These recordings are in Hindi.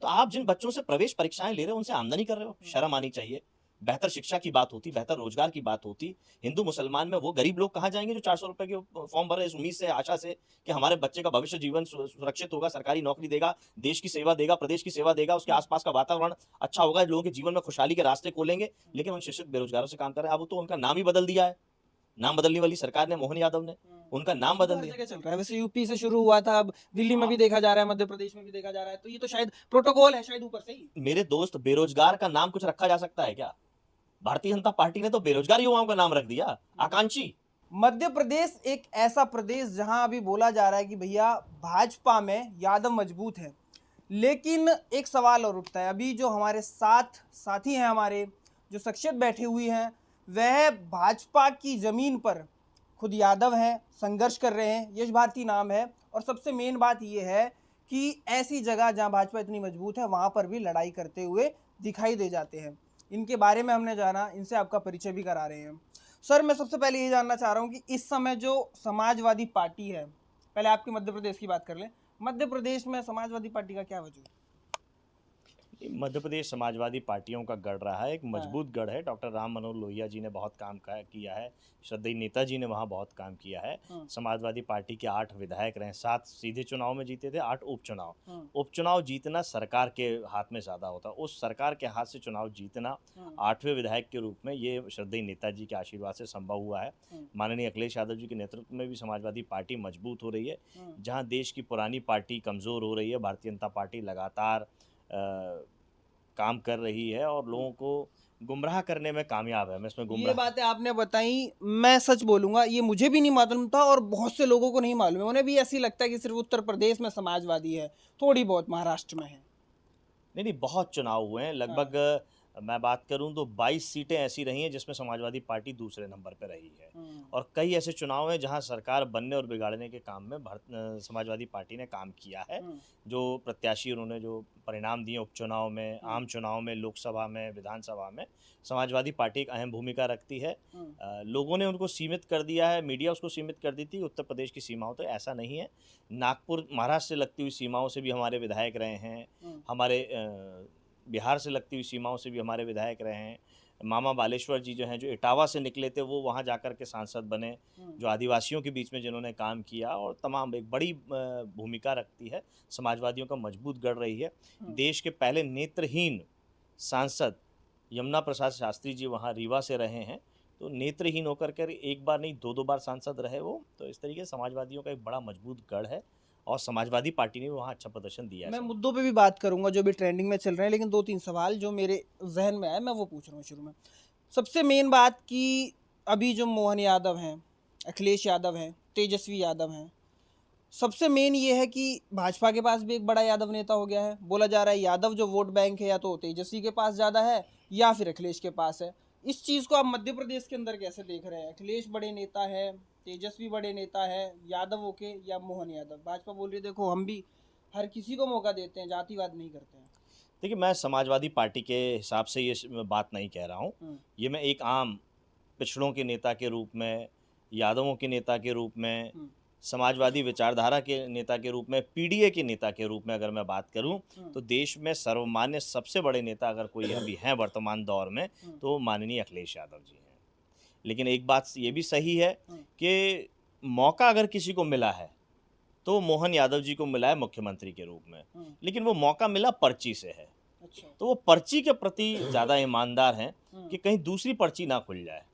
तो आप जिन बच्चों से प्रवेश परीक्षाएं ले रहे हो उनसे आमदनी कर रहे हो, शर्म आनी चाहिए। बेहतर शिक्षा की बात होती, बेहतर रोजगार की बात होती, हिंदू मुसलमान में वो गरीब लोग कहाँ जाएंगे जो 400 रुपए के फॉर्म भर रहे इस उम्मीद से, आशा से कि हमारे बच्चे का भविष्य जीवन सुरक्षित होगा, सरकारी नौकरी देगा, देश की सेवा देगा, प्रदेश की सेवा देगा, उसके आसपास का वातावरण अच्छा होगा, लोगों के जीवन में खुशहाली के रास्ते खोलेंगे। लेकिन उन शिक्षित बेरोजगारों से काम कर रहे हैं। अब तो उनका नाम ही बदल दिया है, नाम बदलने वाली सरकार ने, मोहन यादव ने उनका नाम ये तो बदल हर दिया। जगह चल रहा है, वैसे यूपी से शुरू हुआ था, अब दिल्ली में भी देखा जा रहा है, मध्य प्रदेश में भी देखा जा रहा है, तो ये तो शायद प्रोटोकॉल है, शायद ऊपर से ही। मेरे दोस्त, बेरोजगार का नाम कुछ रखा जा सकता है क्या? भारतीय जनता पार्टी ने तो बेरोजगार युवाओं का नाम रख दिया, आकांक्षी। मध्य प्रदेश एक ऐसा प्रदेश जहां अभी बोला जा रहा है कि भैया भाजपा में यादव मजबूत है, लेकिन एक सवाल और उठता है, अभी जो हमारे साथ साथी हैं, हमारे जो शख्सियत बैठी हुई हैं, वह भाजपा की ज़मीन पर खुद यादव हैं, संघर्ष कर रहे हैं, यश भारती नाम है, और सबसे मेन बात यह है कि ऐसी जगह जहां भाजपा इतनी मजबूत है वहां पर भी लड़ाई करते हुए दिखाई दे जाते हैं। इनके बारे में हमने जाना, इनसे आपका परिचय भी करा रहे हैं। सर, मैं सबसे पहले ये जानना चाह रहा हूँ कि इस समय जो समाजवादी पार्टी है, पहले आपके मध्य प्रदेश की बात कर लें, मध्य प्रदेश में समाजवादी पार्टी का क्या वजूद? मध्य प्रदेश समाजवादी पार्टियों का गढ़ रहा है, एक हाँ। मजबूत गढ़ है। डॉक्टर राम मनोहर लोहिया जी ने बहुत काम किया है, श्रद्धेय नेताजी ने वहाँ बहुत काम किया है। हाँ। समाजवादी पार्टी के 8 विधायक रहे, 7 सीधे चुनाव में जीते थे, 8 उपचुनाव। हाँ। उपचुनाव जीतना सरकार के हाथ में ज़्यादा होता, उस सरकार के हाथ से चुनाव जीतना हाँ। 8वें विधायक के रूप में ये श्रद्धेय नेताजी के आशीर्वाद से संभव हुआ है। हाँ। माननीय अखिलेश यादव जी के नेतृत्व में भी समाजवादी पार्टी मजबूत हो रही है। हाँ। जहाँ देश की पुरानी पार्टी कमज़ोर हो रही है, भारतीय जनता पार्टी लगातार काम कर रही है और लोगों को गुमराह करने में कामयाब है। मैं इसमें ये गुमराह बातें आपने बताई, मैं सच बोलूंगा, ये मुझे भी नहीं मालूम था और बहुत से लोगों को नहीं मालूम है, उन्हें भी ऐसी लगता है कि सिर्फ उत्तर प्रदेश में समाजवादी है, थोड़ी बहुत महाराष्ट्र में है। नहीं, नहीं, बहुत चुनाव हुए हैं, हाँ। लगभग मैं बात करूं तो 22 सीटें ऐसी रही हैं जिसमें समाजवादी पार्टी दूसरे नंबर पर रही है। हाँ। और कई ऐसे चुनाव हैं जहां सरकार बनने और बिगाड़ने के काम में समाजवादी पार्टी ने काम किया है। हाँ। जो प्रत्याशी उन्होंने जो परिणाम दिए उपचुनाव में, हाँ। आम चुनाव में, लोकसभा में, विधानसभा में, समाजवादी पार्टी एक अहम भूमिका रखती है। हाँ। लोगों ने उनको सीमित कर दिया है, मीडिया उसको सीमित कर दी थी उत्तर प्रदेश की सीमाओं तक, ऐसा नहीं है। नागपुर महाराष्ट्र से लगती हुई सीमाओं से भी हमारे विधायक रहे हैं, हाँ। हमारे बिहार से लगती हुई सीमाओं से भी हमारे विधायक रहे हैं। मामा बालेश्वर जी जो हैं, जो इटावा से निकले थे, वो वहाँ जाकर के सांसद बने, हाँ। जो आदिवासियों के बीच में जिन्होंने काम किया, और तमाम एक बड़ी भूमिका रखती है, समाजवादियों का मजबूत गढ़ रही है। हाँ। देश के पहले नेत्रहीन सांसद यमुना प्रसाद शास्त्री जी वहाँ रीवा से रहे हैं, तो नेत्रहीन होकर कर एक बार नहीं 2-2 बार सांसद रहे वो। तो इस तरीके से समाजवादियों का एक बड़ा मजबूत गढ़ है और समाजवादी पार्टी ने भी वहाँ अच्छा प्रदर्शन दिया है। मैं मुद्दों पे भी बात करूंगा जो भी ट्रेंडिंग में चल रहे हैं, लेकिन दो तीन सवाल जो मेरे जहन में आए मैं वो पूछ रहा हूँ शुरू में। सबसे मेन बात कि अभी जो मोहन यादव हैं, अखिलेश यादव हैं, तेजस्वी यादव हैं, सबसे मेन ये है कि भाजपा के पास भी एक बड़ा यादव नेता हो गया है। बोला जा रहा है यादव जो वोट बैंक है या तो तेजस्वी के पास ज़्यादा है या फिर अखिलेश के पास है। इस चीज़ को आप मध्य प्रदेश के अंदर कैसे देख रहे हैं? अखिलेश बड़े नेता है, तेजस्वी बड़े नेता है, यादव के या मोहन यादव? भाजपा बोल रही है देखो हम भी हर किसी को मौका देते हैं, जातिवाद नहीं करते हैं। देखिए, मैं समाजवादी पार्टी के हिसाब से ये बात नहीं कह रहा हूँ। हम्म। ये मैं एक आम पिछड़ों के नेता के रूप में, यादवों के नेता के रूप में, हम्म। समाजवादी विचारधारा के नेता के रूप में, पीडीए के नेता के रूप में अगर मैं बात करूँ, हम्म। तो देश में सर्वमान्य सबसे बड़े नेता अगर कोई अभी हैं वर्तमान दौर में, हम्म। तो माननीय अखिलेश यादव जी हैं। लेकिन एक बात ये भी सही है हम्म। कि मौका अगर किसी को मिला है, तो मोहन यादव जी को मिला है मुख्यमंत्री के रूप में। हम्म। लेकिन वो मौका मिला पर्ची से है। अच्छा। तो वो पर्ची के प्रति ज़्यादा ईमानदार हैं हम्म। कि कहीं दूसरी पर्ची ना खुल जाए।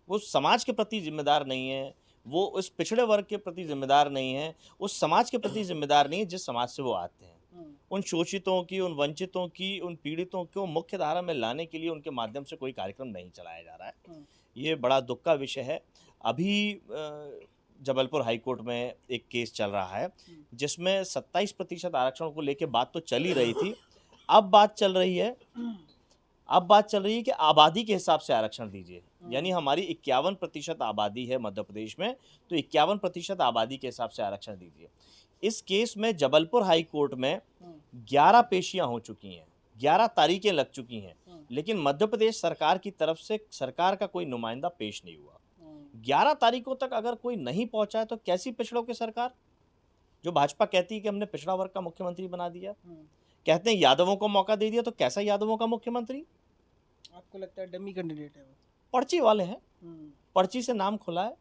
वो समाज के प्रति ज़िम्मेदार नहीं है, वो उस पिछड़े वर्ग के प्रति ज़िम्मेदार नहीं है, उस समाज के प्रति ज़िम्मेदार नहीं है जिस समाज से वो आते हैं। हम्म। उन शोषितों की, उन वंचितों की, उन पीड़ितों को मुख्य धारा में लाने के लिए उनके माध्यम से कोई कार्यक्रम नहीं चलाया जा रहा है। हम्म। ये बड़ा दुःख का विषय है। अभी जबलपुर हाई कोर्ट में एक केस चल रहा है, जिसमें 27% आरक्षण को लेके बात तो चल ही रही थी। अब बात चल रही है कि आबादी के हिसाब से आरक्षण दीजिए। यानी हमारी 51% आबादी है मध्य प्रदेश में, तो 51% आबादी के हिसाब से आरक्षण दीजिए। इस केस में जबलपुर हाई कोर्ट में 11 पेशियां हो चुकी हैं, 11 तारीखें लग चुकी हैं, लेकिन मध्य प्रदेश सरकार की तरफ से सरकार का कोई नुमाइंदा पेश नहीं हुआ। 11 तारीखों तक अगर कोई नहीं पहुंचा है, तो कैसी पिछड़ों की सरकार, जो भाजपा कहती है कि हमने पिछड़ा वर्ग का मुख्यमंत्री बना दिया। कहते हैं यादवों को मौका दे दिया, तो कैसा यादवों का मुख्यमंत्री? आपको लगता है डमी कैंडिडेट है वो? पर्ची वाले हैं, पर्ची से नाम खुला है,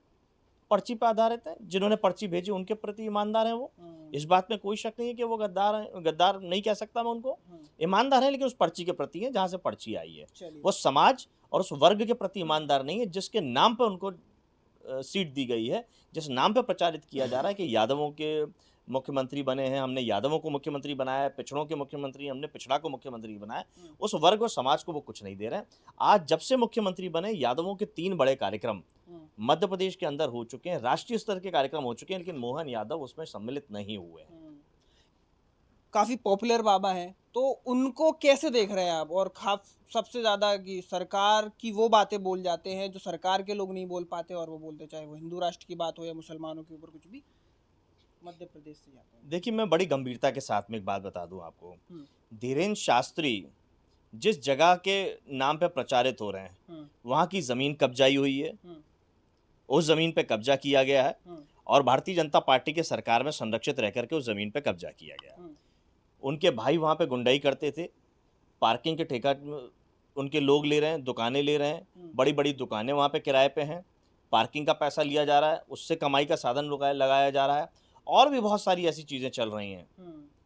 पर्ची पर आधारित है, जिन्होंने पर्ची भेजी उनके प्रति ईमानदार हैं वो। इस बात में कोई शक नहीं है कि वो गद्दार हैं, गद्दार नहीं कह सकता मैं उनको, ईमानदार है, लेकिन उस पर्ची के प्रति है जहां से पर्ची आई है। वो समाज और उस वर्ग के प्रति ईमानदार नहीं है जिसके नाम पे उनको सीट दी गई है, जिस नाम पे प्रचारित किया जा रहा है कि यादवों के मुख्यमंत्री बने हैं, हमने यादवों को मुख्यमंत्री बनाया है, पिछड़ों के मुख्यमंत्री हमने पिछड़ा को मुख्यमंत्री बनाया, उस वर्ग और समाज को वो कुछ नहीं दे रहे हैं। आज जब से मुख्यमंत्री बने, यादवों के 3 बड़े कार्यक्रम मध्य प्रदेश के अंदर हो चुके हैं, राष्ट्रीय स्तर के कार्यक्रम हो चुके हैं, लेकिन मोहन यादव उसमें सम्मिलित नहीं हुए हैं। काफी पॉपुलर बाबा हैं, तो उनको कैसे देख रहे हैं आप? और खास सबसे ज्यादा कि सरकार की वो बातें बोल जाते हैं जो सरकार के लोग नहीं बोल पाते, और वो बोलते, चाहे वो हिंदू राष्ट्र की बात हो या मुसलमानों के ऊपर कुछ भी, मध्य प्रदेश से जाते हैं। देखिए, मैं बड़ी गंभीरता के साथ में एक बात बता दूं आपको, धीरेन्द्र शास्त्री जिस जगह के नाम पे प्रचारित हो रहे हैं, वहां की जमीन कब्जाई हुई है, उस जमीन पे कब्जा किया गया है, और भारतीय जनता पार्टी के सरकार में संरक्षित रह करके उस जमीन पे कब्जा किया गया। उनके भाई वहां पे गुंडाई करते थे, पार्किंग के ठेका उनके लोग ले रहे हैं, दुकानें ले रहे हैं, बड़ी बड़ी दुकानें वहां पे किराए पे हैं, पार्किंग का पैसा लिया जा रहा है, उससे कमाई का साधन लगाया जा रहा है, और भी बहुत सारी ऐसी चीज़ें चल रही हैं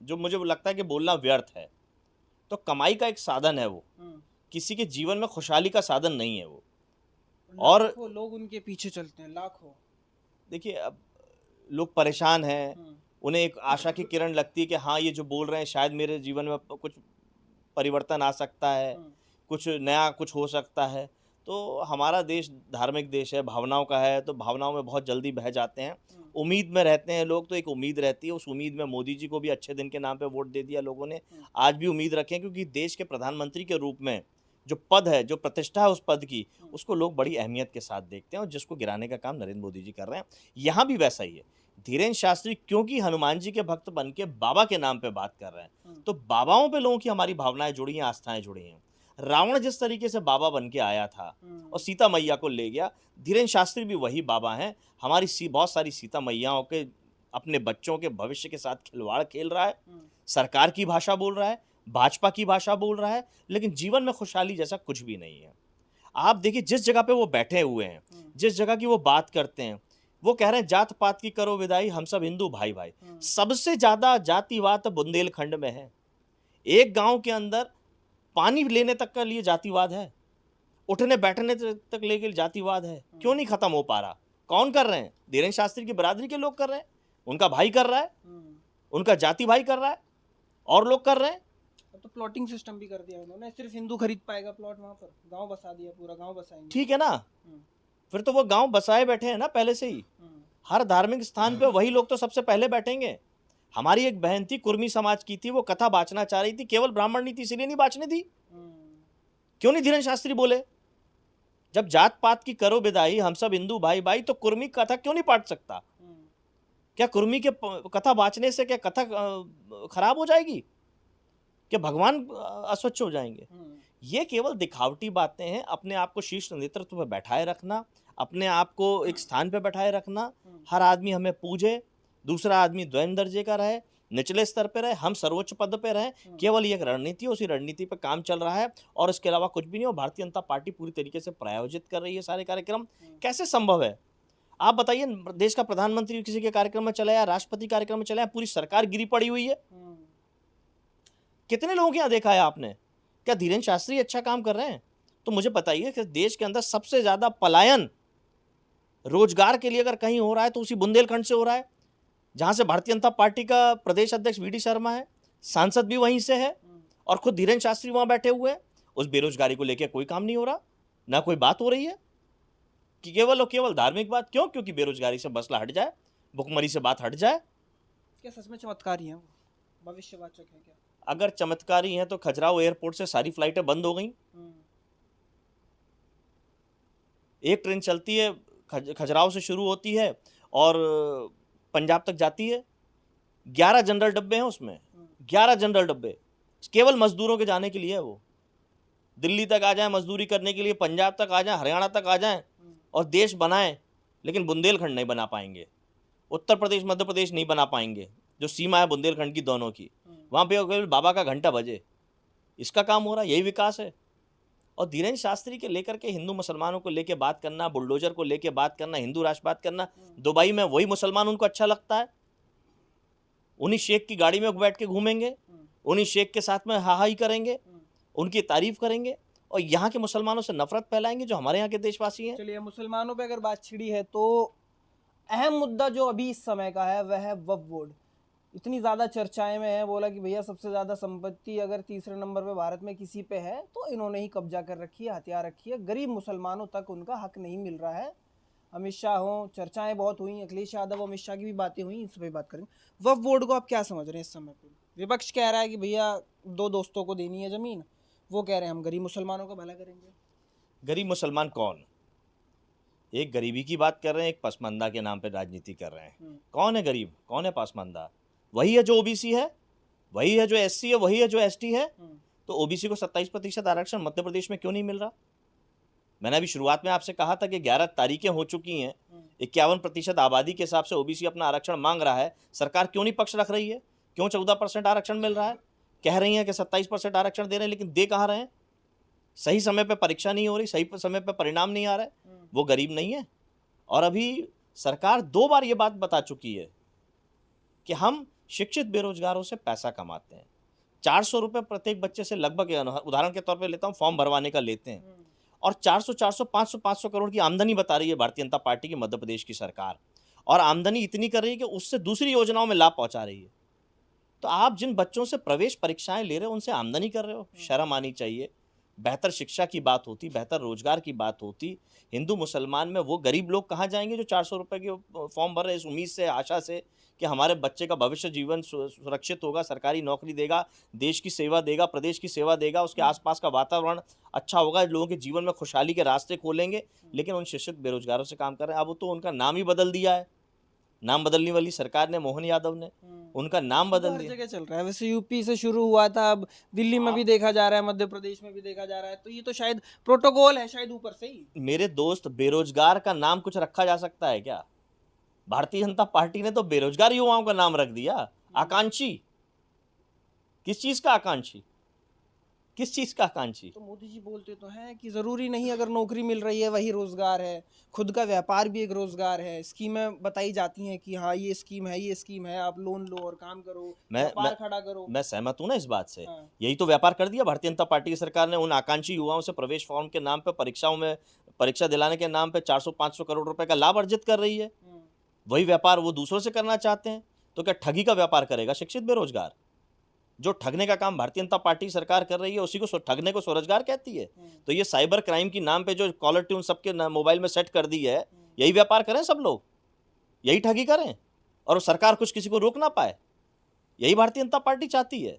जो मुझे लगता है कि बोलना व्यर्थ है। तो कमाई का एक साधन है वो, किसी के जीवन में खुशहाली का साधन नहीं है वो, और लोग उनके पीछे चलते हैं लाखों। देखिए, अब लोग परेशान हैं, उन्हें एक आशा की किरण लगती है कि हाँ, ये जो बोल रहे हैं शायद मेरे जीवन में कुछ परिवर्तन आ सकता है, कुछ नया कुछ हो सकता है। तो हमारा देश धार्मिक देश है, भावनाओं का है, तो भावनाओं में बहुत जल्दी बह जाते हैं, उम्मीद में रहते हैं लोग, तो एक उम्मीद रहती है, उस उम्मीद में मोदी जी को भी अच्छे दिन के नाम पे वोट दे दिया लोगों ने, आज भी उम्मीद रखें, क्योंकि देश के प्रधानमंत्री के रूप में जो पद है, जो प्रतिष्ठा है उस पद की, उसको लोग बड़ी अहमियत के साथ देखते हैं, और जिसको गिराने का काम नरेंद्र मोदी जी कर रहे हैं। यहाँ भी वैसा ही है। धीरेन्द्र शास्त्री क्योंकि हनुमान जी के भक्त बन के बाबा के नाम पे बात कर रहे हैं, तो बाबाओं पे लोगों की हमारी भावनाएं जुड़ी हैं, आस्थाएं जुड़ी हैं। रावण जिस तरीके से बाबा बन के आया था और सीता मैया को ले गया, धीरेन्द्र शास्त्री भी वही बाबा हैं। हमारी बहुत सारी सीता मैयाओं के अपने बच्चों के भविष्य के साथ खिलवाड़ खेल रहा है, सरकार की भाषा बोल रहा है, भाजपा की भाषा बोल रहा है, लेकिन जीवन में खुशहाली जैसा कुछ भी नहीं है। आप देखिए, जिस जगह पे वो बैठे हुए हैं, जिस जगह की वो बात करते हैं, वो कह रहे हैं जात पात की करो विदाई, हम सब हिंदू भाई भाई। सबसे ज्यादा जातिवाद तो बुंदेलखंड में है। एक गांव के अंदर पानी लेने तक का लिए जातिवाद है, उठने बैठने तक लेके जातिवाद है। क्यों नहीं खत्म हो पा रहा? कौन कर रहे हैं? धीरेन्द्र शास्त्री की बरादरी के लोग कर रहे हैं, उनका भाई कर रहा है, उनका जाति भाई कर रहा है, और लोग कर रहे हैं। तो प्लॉटिंग सिस्टम भी कर दिया उन्होंने, सिर्फ हिंदू खरीद पाएगा प्लॉट, वहां पर गांव बसा दिया, पूरा गांव बसाएंगे। ठीक है ना, फिर तो वो गांव बसाए बैठे हैं ना पहले से ही। हर धार्मिक स्थान पे वही लोग तो सबसे पहले बैठेंगे। हमारी एक बहन थी, कुर्मी समाज की थी, वो कथा बांचना चाह रही थी, केवल ब्राह्मण नहीं थी इसलिए नहीं बांचने दी। क्यों नहीं धीरेन्द्र शास्त्री बोले? जब जात पात की करो विदाई, हम सब हिंदू भाई भाई, तो कुर्मी कथा क्यों नहीं बांट सकता? क्या कुर्मी के कथा बांचने से क्या कथा खराब हो जाएगी? क्या भगवान अस्वच्छ हो जाएंगे? ये केवल दिखावटी बातें हैं। अपने आप को शीर्ष नेतृत्व पर बैठाए रखना, अपने आप को एक स्थान पर बैठाए रखना, हर आदमी हमें पूजे, दूसरा आदमी द्वैन दर्जे का रहे, निचले स्तर पे रहे, हम सर्वोच्च पद पे रहे, केवल ये एक रणनीति है, उसी रणनीति पे काम चल रहा है, और इसके अलावा कुछ भी नहीं। और भारतीय जनता पार्टी पूरी तरीके से प्रायोजित कर रही है सारे कार्यक्रम। कैसे संभव है? आप बताइए, देश का प्रधानमंत्री किसी के कार्यक्रम में चला या राष्ट्रपति कार्यक्रम में चला, पूरी सरकार गिरी पड़ी हुई है। कितने लोगों के यहाँ देखा है आपने? क्या धीरेन्द्र शास्त्री अच्छा काम कर रहे हैं? तो मुझे बताइए कि देश के अंदर सबसे ज्यादा पलायन रोजगार के लिए अगर कहीं हो रहा है तो उसी बुंदेलखंड से हो रहा है, जहां से भारतीय जनता पार्टी का प्रदेश अध्यक्ष वीडी शर्मा है, सांसद भी वहीं से है, और खुद धीरेन्द्र शास्त्री वहां बैठे हुए हैं। उस बेरोजगारी को लेकर कोई काम नहीं हो रहा, ना कोई बात हो रही है, कि केवल और केवल धार्मिक बात। क्यों? क्योंकि बेरोजगारी से मसला हट जाए, भुखमरी से बात हट जाए। क्या सच में चमत्कारी है, भविष्यवाचक है क्या? अगर चमत्कारी हैं तो खजुराहो एयरपोर्ट से सारी फ्लाइटें बंद हो गई। एक ट्रेन चलती है, खजुराहो से शुरू होती है और पंजाब तक जाती है। 11 जनरल डब्बे हैं उसमें, 11 जनरल डब्बे केवल मजदूरों के जाने के लिए है। वो दिल्ली तक आ जाए मजदूरी करने के लिए, पंजाब तक आ जाए, हरियाणा तक आ जाए और देश बनाएं, लेकिन बुंदेलखंड नहीं बना पाएंगे, उत्तर प्रदेश मध्य प्रदेश नहीं बना पाएंगे, जो सीमा है बुंदेलखंड की दोनों की। वहाँ पे केवल बाबा का घंटा बजे, इसका काम हो रहा है, यही विकास है। और धीरेन्द्र शास्त्री के लेकर के हिंदू मुसलमानों को लेके बात करना, बुलडोजर को लेके बात करना, हिंदू राष्ट्रवाद करना, दुबई में वही मुसलमान उनको अच्छा लगता है, उन्हीं शेख की गाड़ी में बैठ के घूमेंगे, उन्हीं शेख के साथ में हाहाई करेंगे, उनकी तारीफ करेंगे और यहाँ के मुसलमानों से नफरत फैलाएंगे जो हमारे यहाँ के देशवासी हैं। चलिए, मुसलमानों पे अगर बात छिड़ी है तो अहम मुद्दा जो अभी इस समय का है वह है वक्फ बोर्ड। इतनी ज़्यादा चर्चाएं में है, बोला कि भैया सबसे ज़्यादा संपत्ति अगर तीसरे नंबर पे भारत में किसी पे है तो इन्होंने ही कब्जा कर रखी है, हथियार रखी है, गरीब मुसलमानों तक उनका हक नहीं मिल रहा है। अमित शाह हो, चर्चाएं बहुत हुई, अखिलेश यादव अमित शाह की भी बातें हुई, इस पर बात करेंगे। वक्फ बोर्ड को आप क्या समझ रहे हैं इस समय पे? विपक्ष कह रहा है कि भैया दो दोस्तों को देनी है ज़मीन, वो कह रहे हैं हम गरीब मुसलमानों का भला करेंगे। गरीब मुसलमान कौन? एक गरीबी की बात कर रहे हैं, एक पसमानदा के नाम पे राजनीति कर रहे हैं। कौन है गरीब, कौन है पसमानदा? वही है जो ओबीसी है, वही है जो एससी है, वही है जो एसटी है। तो ओबीसी को 27% आरक्षण मध्य प्रदेश में क्यों नहीं मिल रहा? मैंने अभी शुरुआत में आपसे कहा था कि 11 तारीखें हो चुकी हैं, 51% आबादी के हिसाब से ओबीसी अपना आरक्षण मांग रहा है, सरकार क्यों नहीं पक्ष रख रही है? क्यों 14% आरक्षण मिल रहा है? कह रही हैं कि 27% आरक्षण दे रहे हैं, लेकिन दे कहाँ रहे हैं? सही समय पे परीक्षा नहीं हो रही, सही समय पे परिणाम नहीं आ रहा है, वो गरीब नहीं है। और अभी सरकार 2 बार ये बात बता चुकी है कि हम शिक्षित बेरोजगारों से पैसा कमाते हैं। 400 रुपये प्रत्येक बच्चे से लगभग, उदाहरण के तौर पे लेता हूँ, फॉर्म भरवाने का लेते हैं और 400 500 करोड़ की आमदनी बता रही है भारतीय जनता पार्टी की मध्य प्रदेश की सरकार। और आमदनी इतनी कर रही है कि उससे दूसरी योजनाओं में लाभ पहुंचा रही है। तो आप जिन बच्चों से प्रवेश परीक्षाएं ले रहे हो उनसे आमदनी कर रहे हो, शर्म आनी चाहिए। बेहतर शिक्षा की बात होती, बेहतर रोजगार की बात होती, हिंदू मुसलमान में वो गरीब लोग कहाँ जाएंगे जो 400 रुपये के फॉर्म भर रहे हैं इस उम्मीद से, आशा से कि हमारे बच्चे का भविष्य जीवन सुरक्षित होगा, सरकारी नौकरी देगा, देश की सेवा देगा, प्रदेश की सेवा देगा, उसके आसपास का वातावरण अच्छा होगा, लोगों के जीवन में खुशहाली के रास्ते खोलेंगे। लेकिन उन शिक्षित बेरोजगारों से काम कर रहे हैं। अब तो उनका नाम ही बदल दिया है, नाम बदलने वाली सरकार ने, मोहन यादव ने उनका नाम बदल हर दिया। जगह चल रहा है वैसे, यूपी से शुरू हुआ था, अब दिल्ली में भी देखा जा रहा है, मध्य प्रदेश में भी देखा जा रहा है। तो ये तो शायद प्रोटोकॉल है, शायद ऊपर से ही। मेरे दोस्त, बेरोजगार का नाम कुछ रखा जा सकता है क्या? भारतीय जनता पार्टी ने तो बेरोजगार युवाओं का नाम रख दिया। आकांक्षी, किस चीज का आकांक्षी, किस चीज का आकांक्षी? तो मोदी जी बोलते तो हैं कि जरूरी नहीं अगर नौकरी मिल रही है वही रोजगार है, खुद का व्यापार भी एक रोजगार है। स्कीमें बताई जाती हैं कि हाँ ये स्कीम है, ये स्कीम है, आप लोन लो और काम करो, व्यापार खड़ा करो। मैं सहमत हूं ना इस बात से। हाँ। यही तो व्यापार कर दिया भारतीय जनता पार्टी की सरकार ने। उन आकांक्षी युवाओं से प्रवेश फॉर्म के नाम पे, परीक्षाओं में परीक्षा दिलाने के नाम पे 400 500 करोड़ रुपए का लाभ अर्जित कर रही है। वही व्यापार वो दूसरों से करना चाहते हैं। तो क्या ठगी का व्यापार करेगा शिक्षित बेरोजगार? जो ठगने का काम भारतीय जनता पार्टी सरकार कर रही है उसी को ठगने को स्वरोजगार कहती है। तो ये साइबर क्राइम की नाम पे जो कॉलर ट्यून सबके मोबाइल में सेट कर दी है, यही व्यापार करें सब लोग, यही ठगी करें और सरकार कुछ किसी को रोक ना पाए, यही भारतीय जनता पार्टी चाहती है।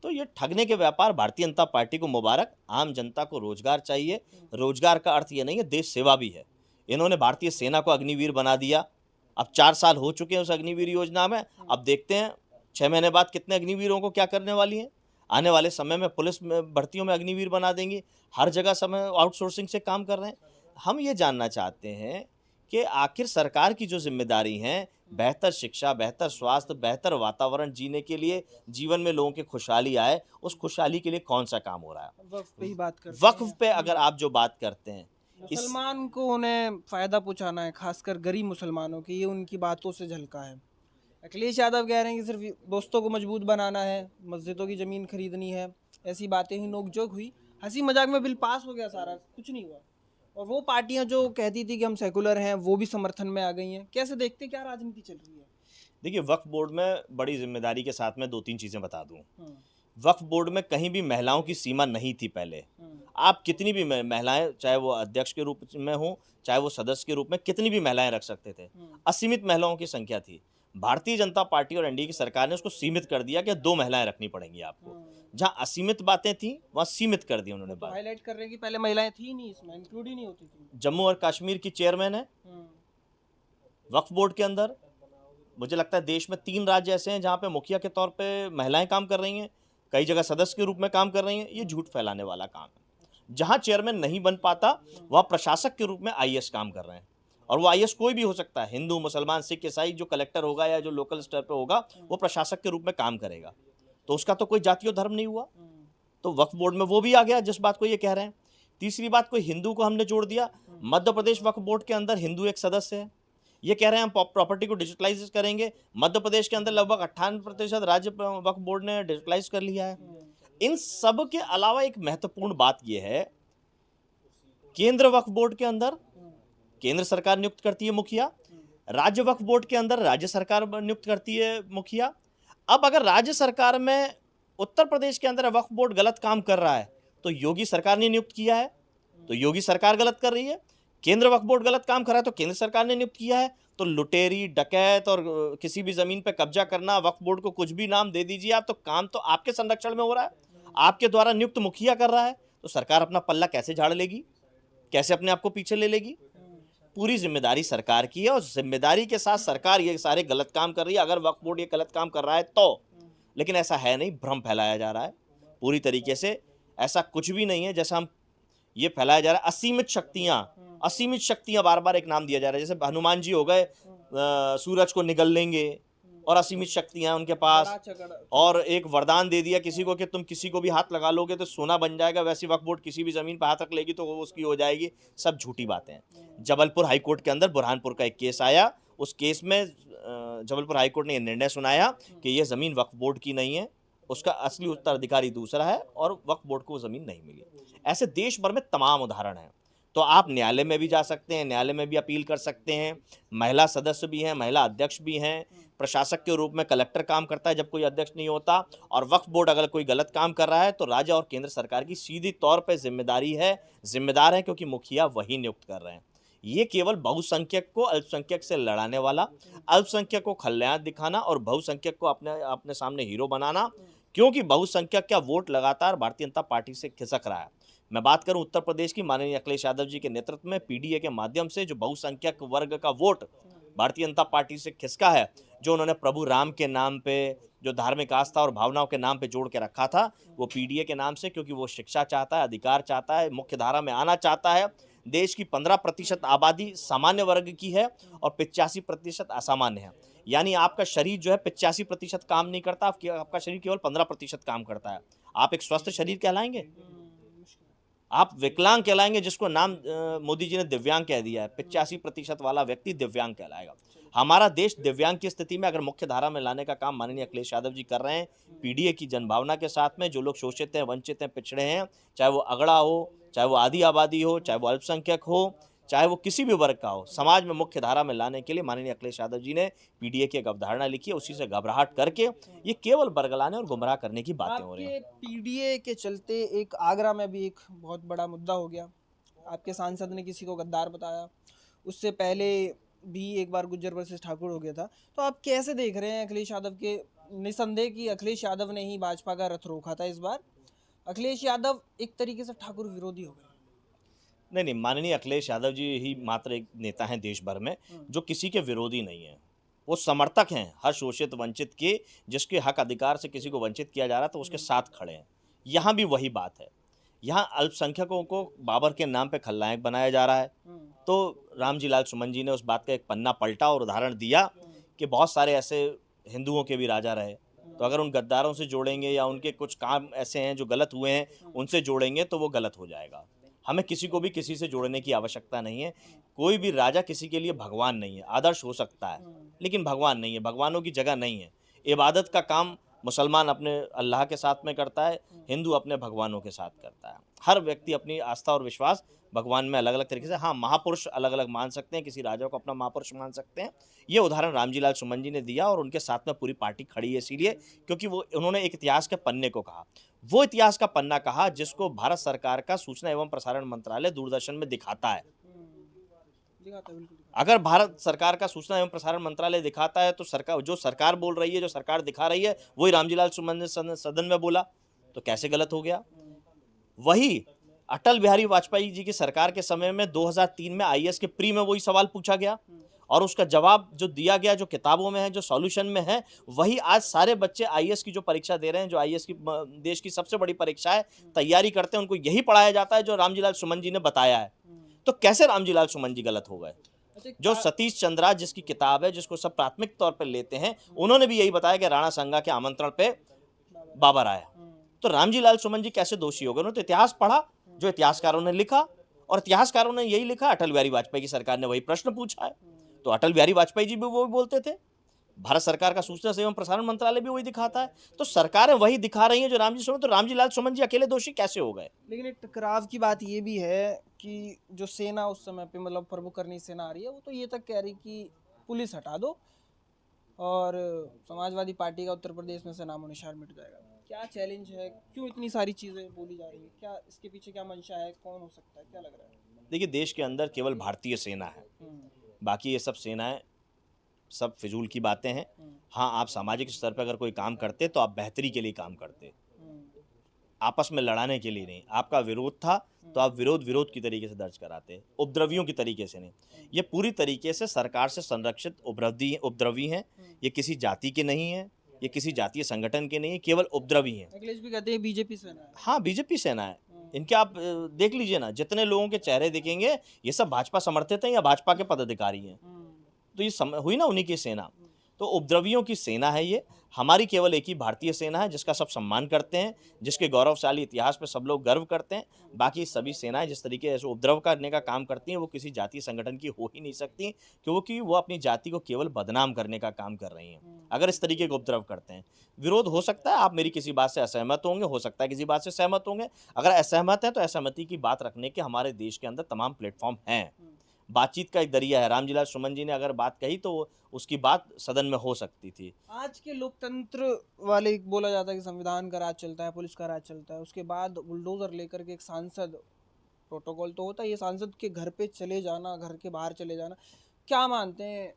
तो ये ठगने के व्यापार भारतीय जनता पार्टी को मुबारक। आम जनता को रोजगार चाहिए। रोजगार का अर्थ ये नहीं है, देश सेवा भी है। इन्होंने भारतीय सेना को अग्निवीर बना दिया। अब 4 साल हो चुके हैं उस अग्निवीर योजना में। अब देखते हैं 6 महीने बाद कितने अग्निवीरों को क्या करने वाली हैं। आने वाले समय में पुलिस में भर्तियों में अग्निवीर बना देंगी। हर जगह समय आउटसोर्सिंग से काम कर रहे हैं। हम ये जानना चाहते हैं कि आखिर सरकार की जो जिम्मेदारी हैं, बेहतर शिक्षा, बेहतर स्वास्थ्य, बेहतर वातावरण जीने के लिए, जीवन में लोगों की खुशहाली आए, उस खुशहाली के लिए कौन सा काम हो रहा है? वक्फ पे ही बात करते वक्फ पे अगर आप जो बात करते हैं, मुसलमान को उन्हें फायदा पहुंचाना है, खासकर गरीब मुसलमानों की, ये उनकी बातों से झलका है। अखिलेश यादव कह रहे हैं कि सिर्फ दोस्तों को मजबूत बनाना है, मस्जिदों की ज़मीन खरीदनी है, ऐसी बातें ही नोकझोंक हुई, हंसी मजाक में बिल पास हो गया, सारा कुछ नहीं हुआ। और वो पार्टियां जो कहती थी कि हम सेकुलर हैं वो भी समर्थन में आ गई हैं। कैसे देखते हैं, क्या राजनीति चल रही है? देखिए, वक्फ बोर्ड में बड़ी जिम्मेदारी के साथ में 2-3 चीज़ें बता दूं। वक्फ बोर्ड में कहीं भी महिलाओं की सीमा नहीं थी पहले। आप कितनी भी महिलाएं, चाहे वो अध्यक्ष के रूप में हो, चाहे वो सदस्य के रूप में, कितनी भी महिलाएं रख सकते थे। असीमित महिलाओं की संख्या थी। भारतीय जनता पार्टी और एनडीए की सरकार ने उसको सीमित कर दिया कि 2 महिलाएं रखनी पड़ेंगी आपको। जहां असीमित बातें थी वहां सीमित कर दी उन्होंने बात। हाईलाइट कर रहे हैं कि पहले महिलाएं थी नहीं, इसमें इंक्लूड ही नहीं होती थी। जम्मू और कश्मीर की चेयरमैन है वक्फ बोर्ड के अंदर। मुझे लगता है देश में 3 राज्य ऐसे हैं जहां पे मुखिया के तौर पे महिलाएं काम कर रही हैं, कई जगह सदस्य के रूप में काम कर रही हैं। ये झूठ फैलाने वाला काम है। जहां चेयरमैन नहीं बन पाता वह प्रशासक के रूप में आईएएस काम कर रहे हैं। और वो आईएएस कोई भी हो सकता है, हिंदू, मुसलमान, सिख, ईसाई, जो कलेक्टर होगा या जो लोकल स्तर पे होगा वो प्रशासक के रूप में काम करेगा। तो उसका तो कोई जातीय धर्म नहीं हुआ, तो वक्फ बोर्ड में वो भी आ गया जिस बात को ये कह रहे हैं। तीसरी बात, कोई हिंदू को हमने जोड़ दिया, मध्य प्रदेश वक्फ बोर्ड के अंदर हिंदू एक सदस्य है, ये कह रहे हैं हम प्रॉपर्टी को डिजिटलाइज करेंगे। मध्य प्रदेश के अंदर लगभग 98% राज्य वक्फ बोर्ड ने डिजिटलाइज कर लिया है। इन सब के अलावा एक महत्वपूर्ण बात यह है, केंद्र वक्फ बोर्ड के अंदर केंद्र सरकार नियुक्त करती है मुखिया, राज्य वक्फ बोर्ड के अंदर राज्य सरकार नियुक्त करती है मुखिया। अब अगर राज्य सरकार में उत्तर प्रदेश के अंदर वक्फ बोर्ड गलत काम कर रहा है तो योगी सरकार ने नियुक्त किया है, तो योगी सरकार गलत कर रही है। केंद्र वक्फ बोर्ड गलत काम कर रहा है तो केंद्र सरकार ने नियुक्त किया है। तो लुटेरी, डकैत और किसी भी जमीन पे कब्जा करना, वक्फ बोर्ड को कुछ भी नाम दे दीजिए आप, तो काम तो आपके संरक्षण में हो रहा है, आपके द्वारा नियुक्त मुखिया कर रहा है, तो सरकार अपना पल्ला कैसे झाड़ लेगी, कैसे अपने आप को पीछे ले लेगी? पूरी जिम्मेदारी सरकार की है और जिम्मेदारी के साथ सरकार ये सारे गलत काम कर रही है। अगर वक्फ बोर्ड ये गलत काम कर रहा है तो, लेकिन ऐसा है नहीं, भ्रम फैलाया जा रहा है पूरी तरीके से। ऐसा कुछ भी नहीं है जैसा हम ये फैलाया जा रहा है। असीमित शक्तियां बार बार एक नाम दिया जा रहा है, जैसे हनुमान जी हो गए, सूरज को निगल लेंगे और असीमित शक्तियां उनके पास, और एक वरदान दे दिया किसी को कि तुम किसी को भी हाथ लगा लोगे तो सोना बन जाएगा, वैसे वक्फ बोर्ड किसी भी जमीन पर हाथ रख लेगी तो वो उसकी हो जाएगी। सब झूठी बातें हैं। जबलपुर हाईकोर्ट के अंदर बुरहानपुर का एक केस आया, उस केस में जबलपुर हाईकोर्ट ने यह निर्णय सुनाया कि यह जमीन वक्फ बोर्ड की नहीं है, उसका असली उत्तराधिकारी दूसरा है और वक्फ बोर्ड को जमीन नहीं मिली। ऐसे देश भर में तमाम उदाहरण हैं। तो आप न्यायालय में भी जा सकते हैं, न्यायालय में भी अपील कर सकते हैं। महिला सदस्य भी हैं, महिला अध्यक्ष भी हैं। प्रशासक के रूप में कलेक्टर काम करता है जब कोई अध्यक्ष नहीं होता। और वक्फ बोर्ड अगर कोई गलत काम कर रहा है तो राज्य और केंद्र सरकार की सीधी तौर पर जिम्मेदार है, क्योंकि मुखिया वही नियुक्त कर रहे हैं। ये केवल बहुसंख्यक को अल्पसंख्यक से लड़ाने वाला, अल्पसंख्यक को खलनायक दिखाना और बहुसंख्यक को अपने सामने हीरो बनाना, क्योंकि बहुसंख्यक का वोट लगातार भारतीय जनता पार्टी से खिसक रहा है। मैं बात करूं उत्तर प्रदेश की, माननीय अखिलेश यादव जी के नेतृत्व में पीडीए के माध्यम से जो बहुसंख्यक वर्ग का वोट भारतीय जनता पार्टी से खिसका है, जो उन्होंने प्रभु राम के नाम पे, जो धार्मिक आस्था और भावनाओं के नाम पे जोड़ के रखा था, वो पीडीए के नाम से, क्योंकि वो शिक्षा चाहता है, अधिकार चाहता है, मुख्य धारा में आना चाहता है। देश की 15% आबादी सामान्य वर्ग की है और 85% असामान्य है। यानी आपका शरीर जो है 85% काम नहीं करता, आपका शरीर केवल 15% काम करता है। आप एक स्वस्थ शरीर कहलाएंगे? आप विकलांग कहलाएंगे, जिसको नाम मोदी जी ने दिव्यांग कह दिया है। 85% वाला व्यक्ति दिव्यांग कहलाएगा। हमारा देश दिव्यांग की स्थिति में अगर मुख्य धारा में लाने का काम माननीय अखिलेश यादव जी कर रहे हैं, पीडीए की जनभावना के साथ में, जो लोग शोषित हैं, वंचित हैं, पिछड़े हैं, चाहे वो अगड़ा हो, चाहे वो आदि आबादी हो, चाहे वो अल्पसंख्यक हो, चाहे वो किसी भी वर्ग का हो, समाज में मुख्य धारा में लाने के लिए माननीय अखिलेश यादव जी ने पीडीए की एक अवधारणा लिखी है। उसी से घबराहट करके ये केवल बरगलाने और गुमराह करने की बातें हो रही हैं। पीडीए के चलते एक आगरा में भी एक बहुत बड़ा मुद्दा हो गया। आपके सांसद ने किसी को गद्दार बताया, उससे पहले भी एक बार गुज्जर वर्सेस ठाकुर हो गया था। तो आप कैसे देख रहे हैं अखिलेश यादव के? निसंदेह कि अखिलेश यादव ने ही भाजपा का रथ रोका था। इस बार अखिलेश यादव एक तरीके से ठाकुर विरोधी हो गए। नहीं, माननीय अखिलेश यादव जी ही मात्र एक नेता हैं देश भर में जो किसी के विरोधी नहीं है। वो समर्थक हैं हर शोषित वंचित के, जिसके हक अधिकार से किसी को वंचित किया जा रहा है तो उसके साथ खड़े हैं। यहाँ भी वही बात है। यहाँ अल्पसंख्यकों को बाबर के नाम पे खलनायक बनाया जा रहा है। तो रामजी लाल सुमन जी ने उस बात का एक पन्ना पलटा और उदाहरण दिया कि बहुत सारे ऐसे हिंदुओं के भी राजा रहे, तो अगर उन गद्दारों से जोड़ेंगे या उनके कुछ काम ऐसे हैं जो गलत हुए हैं उनसे जोड़ेंगे तो वो गलत हो जाएगा। हमें किसी को भी किसी से जोड़ने की आवश्यकता नहीं है। कोई भी राजा किसी के लिए भगवान नहीं है। आदर्श हो सकता है लेकिन भगवान नहीं है, भगवानों की जगह नहीं है। इबादत का काम मुसलमान अपने अल्लाह के साथ में करता है, हिंदू अपने भगवानों के साथ करता है। हर व्यक्ति अपनी आस्था और विश्वास भगवान में अलग अलग तरीके से, हाँ, महापुरुष अलग अलग मान सकते हैं, किसी राजा को अपना महापुरुष मान सकते हैं। ये उदाहरण रामजी लाल सुमन जी ने दिया और उनके साथ में पूरी पार्टी खड़ी है इसीलिए क्योंकि उन्होंने एक इतिहास के पन्ने को कहा। वो इतिहास का पन्ना कहा जिसको भारत सरकार का सूचना एवं प्रसारण मंत्रालय दूरदर्शन में दिखाता है। अगर भारत सरकार का सूचना एवं प्रसारण मंत्रालय दिखाता है तो सरकार बोल रही है, जो सरकार दिखा रही है, वही रामजी लाल सुमन ने सदन में बोला, तो कैसे गलत हो गया? वही अटल बिहारी वाजपेयी जी की सरकार के समय में 2003 में आईएएस के प्री में वही सवाल पूछा गया और उसका जवाब जो दिया गया, जो किताबों में है, जो सॉल्यूशन में है, वही आज सारे बच्चे आईएएस की जो परीक्षा दे रहे हैं, जो आईएएस की देश की सबसे बड़ी परीक्षा है, तैयारी करते हैं, उनको यही पढ़ाया जाता है जो रामजी लाल सुमन जी ने बताया है। तो कैसे रामजी लाल सुमन जी गलत हो गए? जो सतीश चंद्रा जिसकी किताब है, जिसको सब प्राथमिक तौर पर लेते हैं, उन्होंने भी यही बताया कि राणा संगा के आमंत्रण पे बाबर आया। तो रामजी लाल सुमन जी कैसे दोषी हो गए? उन्होंने तो इतिहास पढ़ा जो इतिहासकारों ने लिखा, और इतिहासकारों ने यही लिखा, अटल बिहारी वाजपेयी की सरकार ने वही प्रश्न पूछा है। तो अटल बिहारी वाजपेयी जी भी वो बोलते थे, भारत सरकार का सूचना एवं प्रसारण मंत्रालय भी वही दिखाता है। तो सरकारें वही दिखा रही हैं जो रामजी सुमन, तो रामजी लाल सुमन जी अकेले दोषी कैसे हो गए? लेकिन एक टकराव की बात ये भी है कि जो सेना उस समय पे, मतलब प्रमुख करनी सेना आ रही है, वो तो ये तक कह रही कि पुलिस हटा दो और समाजवादी पार्टी का उत्तर प्रदेश में से नामो निशान मिट जाएगा। क्या चैलेंज है? क्यों इतनी सारी चीज़ें बोली जा रही है? क्या इसके पीछे क्या मंशा है? कौन हो सकता है? क्या लग रहा है? देखिए, देश के अंदर केवल भारतीय सेना है, बाकी ये सब सेनाएं सब फिजूल की बातें हैं। हाँ, आप सामाजिक स्तर पर अगर कोई काम करते तो आप बेहतरी के लिए काम करते, आपस में लड़ाने के लिए नहीं। आपका विरोध था तो आप विरोध की तरीके से दर्ज कराते, उपद्रवियों की तरीके से नहीं। ये पूरी तरीके से सरकार से संरक्षित उपद्रवी हैं। ये किसी जाति के नहीं हैं, ये किसी जातीय संगठन के नहीं है, केवल उपद्रवी हैं। अखिलेश भी कहते हैं बीजेपी सेना है। हाँ, बीजेपी सेना है। इनके आप देख लीजिए ना, जितने लोगों के चेहरे दिखेंगे ये सब भाजपा समर्थित हैं या भाजपा के पदाधिकारी हैं। तो ये हुई ना उन्हीं की सेना। तो उपद्रवियों की सेना है ये। हमारी केवल एक ही भारतीय सेना है जिसका सब सम्मान करते हैं, जिसके गौरवशाली इतिहास पे सब लोग गर्व करते हैं। बाकी सभी सेनाएं जिस तरीके से उपद्रव करने का काम करती हैं वो किसी जातीय संगठन की हो ही नहीं सकती, क्योंकि वो अपनी जाति को केवल बदनाम करने का काम कर रही हैं अगर इस तरीके के उपद्रव करते हैं। विरोध हो सकता है, आप मेरी किसी बात से असहमत होंगे, हो सकता है किसी बात से सहमत होंगे। अगर असहमत है तो असहमति की बात रखने के हमारे देश के अंदर तमाम प्लेटफॉर्म हैं। बातचीत का एक दरिया है। रामजी लाल सुमन जी ने अगर बात कही तो उसकी बात सदन में हो सकती थी। आज के लोकतंत्र वाले बोला जाता है कि संविधान का राज चलता है, पुलिस का राज चलता है, उसके बाद बुलडोजर लेकर के एक सांसद, प्रोटोकॉल तो होता है, ये सांसद के घर पे चले जाना, घर के बाहर चले जाना, क्या मानते हैं?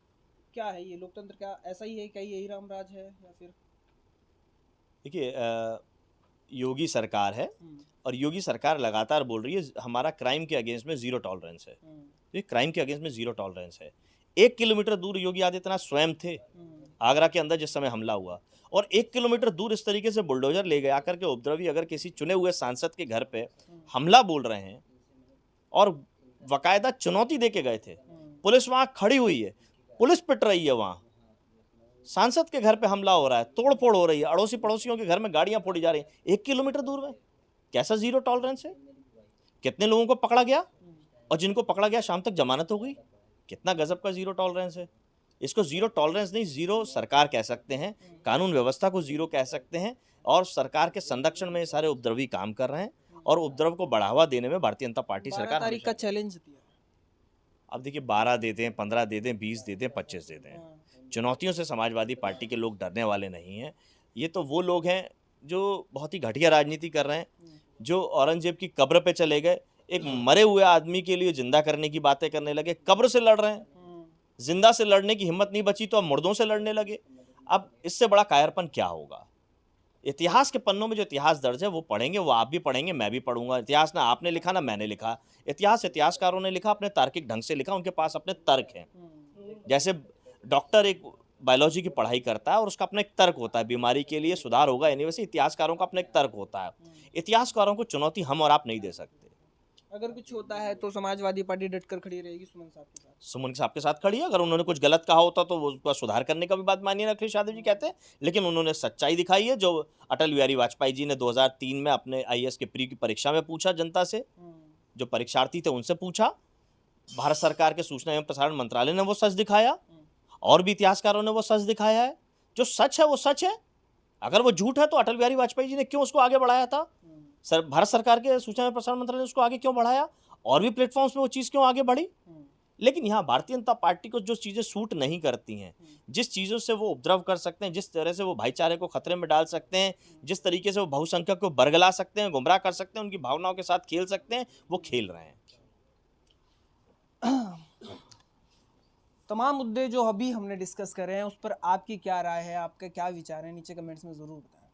क्या है ये लोकतंत्र? क्या ऐसा ही है? क्या यही रामराज है या फिर? देखिए, योगी सरकार है और योगी सरकार लगातार बोल रही है हमारा क्राइम के अगेंस्ट में जीरो टॉलरेंस है। ये क्राइम के अगेंस्ट में जीरो टॉलरेंस है। 1 किलोमीटर दूर योगी आदित्यनाथ स्वयं थे आगरा के अंदर जिस समय हमला हुआ, और 1 किलोमीटर दूर इस तरीके से बुलडोजर ले गए आकर के उपद्रवी अगर किसी चुने हुए सांसद के घर पे हमला बोल रहे हैं और बाकायदा चुनौती दे के गए थे। पुलिस वहां खड़ी हुई है, पुलिस पिट रही है, वहां सांसद के घर पे हमला हो रहा है, तोड़फोड़ हो रही है, अड़ोसी पड़ोसियों के घर में गाड़ियां फोड़ी जा रही हैं 1 किलोमीटर दूर में। कैसा जीरो टॉलरेंस है? कितने लोगों को पकड़ा गया और जिनको पकड़ा गया शाम तक जमानत हो गई। कितना गजब का जीरो टॉलरेंस है। इसको जीरो टॉलरेंस नहीं, जीरो सरकार कह सकते हैं, कानून व्यवस्था को जीरो कह सकते हैं। और सरकार के संरक्षण में ये सारे उपद्रवी काम कर रहे हैं और उपद्रव को बढ़ावा देने में भारतीय जनता पार्टी 12 सरकार तारीख का चैलेंज दिया। अब देखिए, 12 दे दें, 15 दे दें, 20 दे दें, 25 दे दें, चुनौतियों से समाजवादी पार्टी के लोग डरने वाले नहीं हैं। ये तो वो लोग हैं जो बहुत ही घटिया राजनीति कर रहे हैं, जो औरंगजेब की कब्र पे चले गए, एक मरे हुए आदमी के लिए जिंदा करने की बातें करने लगे, कब्र से लड़ रहे हैं। जिंदा से लड़ने की हिम्मत नहीं बची तो अब मुर्दों से लड़ने लगे। अब इससे बड़ा कायरपन क्या होगा? इतिहास के पन्नों में जो इतिहास दर्ज है वो पढ़ेंगे, वो आप भी पढ़ेंगे, मैं भी पढ़ूंगा। इतिहास ना आपने लिखा ना मैंने लिखा, इतिहास इतिहासकारों ने लिखा, अपने तार्किक ढंग से लिखा, उनके पास अपने तर्क हैं। जैसे डॉक्टर एक बायोलॉजी की पढ़ाई करता है और उसका अपना एक तर्क होता है, बीमारी के लिए सुधार होगा यानी, वैसे इतिहासकारों का अपना एक तर्क होता है। इतिहासकारों को चुनौती हम और आप नहीं दे सकते। अगर कुछ होता है तो समाजवादी पार्टी डटकर खड़ी रहेगी सुमन साहब के साथ। सुमन साहब के साथ खड़ी है। अगर उन्होंने कुछ गलत कहा होता तो वो उसका सुधार करने का भी बात मानिए, अखिलेश यादव जी कहते हैं, लेकिन उन्होंने सच्चाई दिखाई है। जो अटल बिहारी वाजपेयी जी ने 2003 में अपने IAS के प्री की परीक्षा में पूछा जनता से, जो परीक्षार्थी थे उनसे पूछा, भारत सरकार के सूचना एवं प्रसारण मंत्रालय ने वो सच दिखाया और भी इतिहासकारों ने वो सच दिखाया है। जो सच है वो सच है। अगर वो झूठ है तो अटल बिहारी वाजपेयी जी ने क्यों उसको आगे बढ़ाया था? भारत सरकार के सूचना एवं प्रसारण मंत्रालय ने उसको आगे क्यों बढ़ाया? और भी प्लेटफॉर्म्स में वो चीज़ क्यों आगे बढ़ी? लेकिन यहाँ भारतीय जनता पार्टी को जो चीज़ें सूट नहीं करती हैं, जिस चीज़ों से वो उपद्रव कर सकते हैं, जिस तरह से वो भाईचारे को खतरे में डाल सकते हैं, जिस तरीके से वो बहुसंख्यक को बरगला सकते हैं, गुमराह कर सकते हैं, उनकी भावनाओं के साथ खेल सकते हैं, वो खेल रहे हैं। तमाम मुद्दे जो अभी हमने डिस्कस करे हैं उस पर आपकी क्या राय है, आपके क्या विचार हैं, नीचे कमेंट्स में ज़रूर बताएं।